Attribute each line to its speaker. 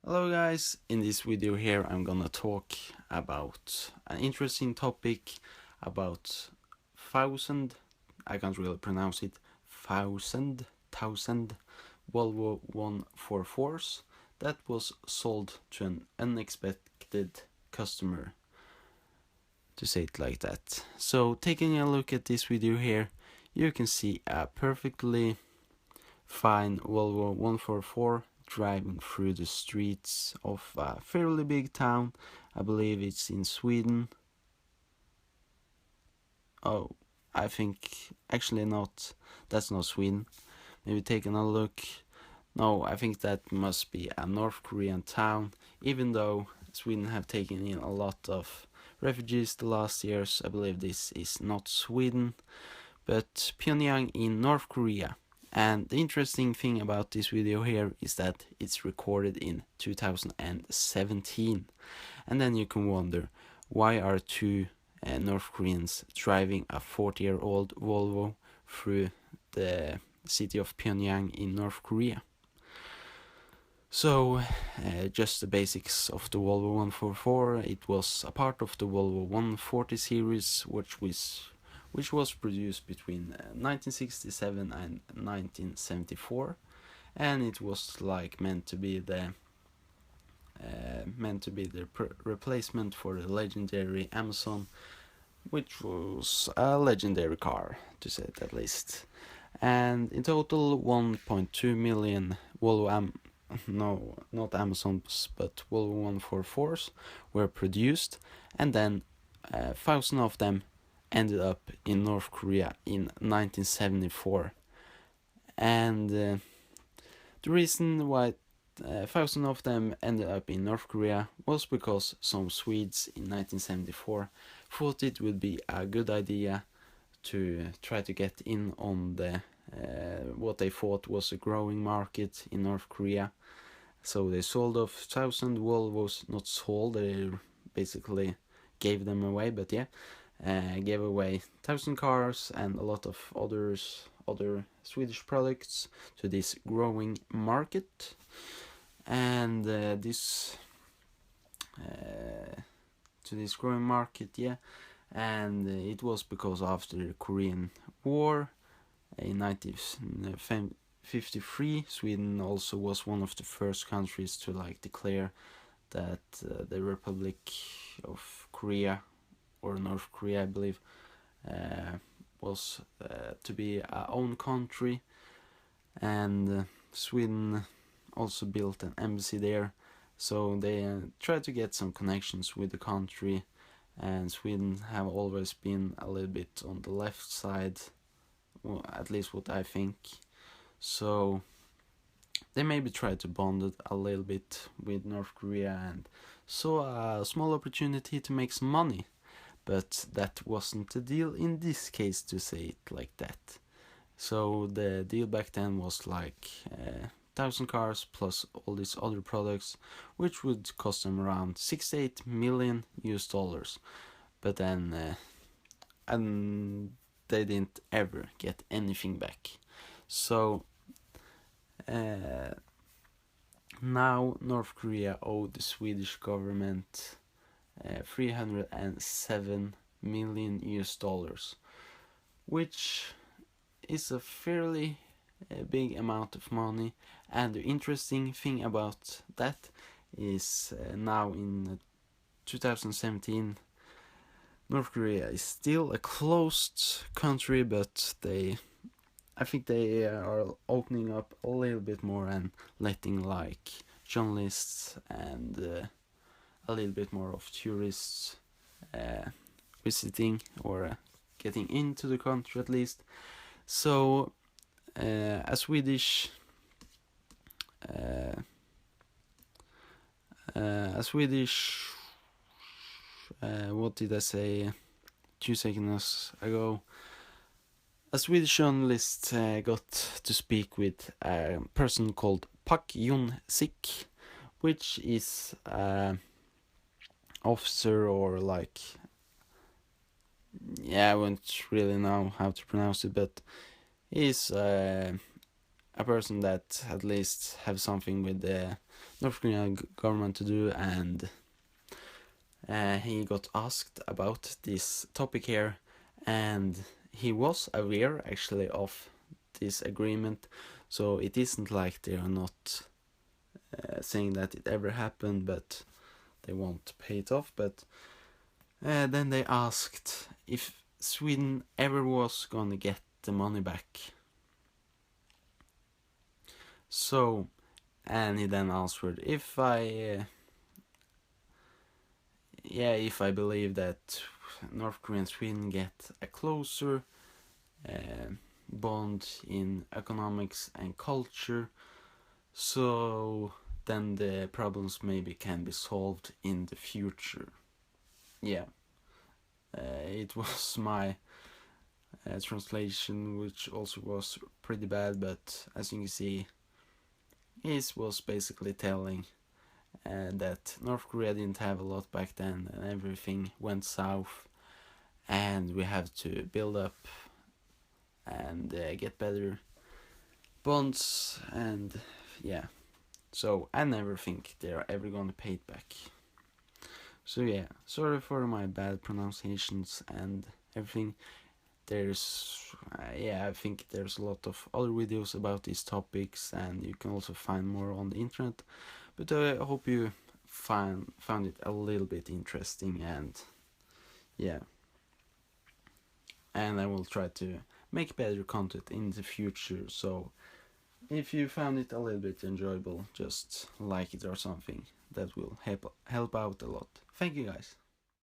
Speaker 1: Hello guys, in this video here I'm gonna talk about an interesting topic about thousand, I can't really pronounce it, thousand Volvo 144s that was sold to an unexpected customer, to say it like that. So taking a look at this video here, you can see a perfectly fine Volvo 144 driving through the streets of a fairly big town. I believe it's in Sweden. Oh, I think actually not. That's not Sweden. Maybe take another look. No, I think that must be a North Korean town. Even though Sweden have taken in a lot of refugees the last years, I believe this is not Sweden, but Pyongyang in North Korea. And the interesting thing about this video here is that it's recorded in 2017. And then you can wonder, why are two North Koreans driving a 40-year-old Volvo through the city of Pyongyang in North Korea? So, just the basics of the Volvo 144. It was a part of the Volvo 140 series, which was produced between 1967 and 1974, and it was like meant to be the replacement for the legendary Amazon, which was a legendary car, to say it at least. And in total, 1.2 million Volvo no, not Amazons, but Volvo 144s were produced, and then 1,000 of them ended up in North Korea in 1974. And the reason why 1,000 of them ended up in North Korea was because some Swedes in 1974 thought it would be a good idea to try to get in on the what they thought was a growing market in North Korea. So they sold off 1,000 Volvos, not sold, they basically gave them away, but yeah, gave away 1,000 cars and a lot of other Swedish products to this growing market. And to this growing market, yeah. And it was because after the Korean War in 1953, Sweden also was one of the first countries to declare that the Republic of Korea, or North Korea I believe, was to be our own country, and Sweden also built an embassy there, so they tried to get some connections with the country. And Sweden have always been a little bit on the left side, well, at least what I think. So they maybe tried to bond it a little bit with North Korea and saw a small opportunity to make some money. But that wasn't the deal in this case, to say it like that. So the deal back then was 1,000 cars plus all these other products, which would cost them around $68 million US. But then and they didn't ever get anything back. So now North Korea owed the Swedish government 307 million US, which is a fairly big amount of money. And the interesting thing about that is now in 2017, North Korea is still a closed country, but I think they are opening up a little bit more and letting journalists and a little bit more of tourists visiting or getting into the country at least. So a Swedish what did I say 2 seconds ago? A Swedish journalist got to speak with a person called Pak Yun-sik, which is officer, or I won't really know how to pronounce it, but he's a person that at least have something with the North Korean government to do, and he got asked about this topic here, and he was aware actually of this agreement, so it isn't like they are not saying that it ever happened, but they won't pay it off. But then they asked if Sweden ever was gonna get the money back. So, and he then answered, if I believe that North Korea and Sweden get a closer bond in economics and culture, so then the problems maybe can be solved in the future. Yeah, it was my translation, which also was pretty bad, but as you can see, it was basically telling that North Korea didn't have a lot back then, and everything went south, and we have to build up and get better bonds, and yeah. So I never think they're ever gonna pay it back. So yeah, sorry for my bad pronunciations and everything. There's I think there's a lot of other videos about these topics, and you can also find more on the internet. But I hope you found it a little bit interesting, and yeah. And I will try to make better content in the future. So if you found it a little bit enjoyable, just like it or something. That will help out a lot. Thank you guys.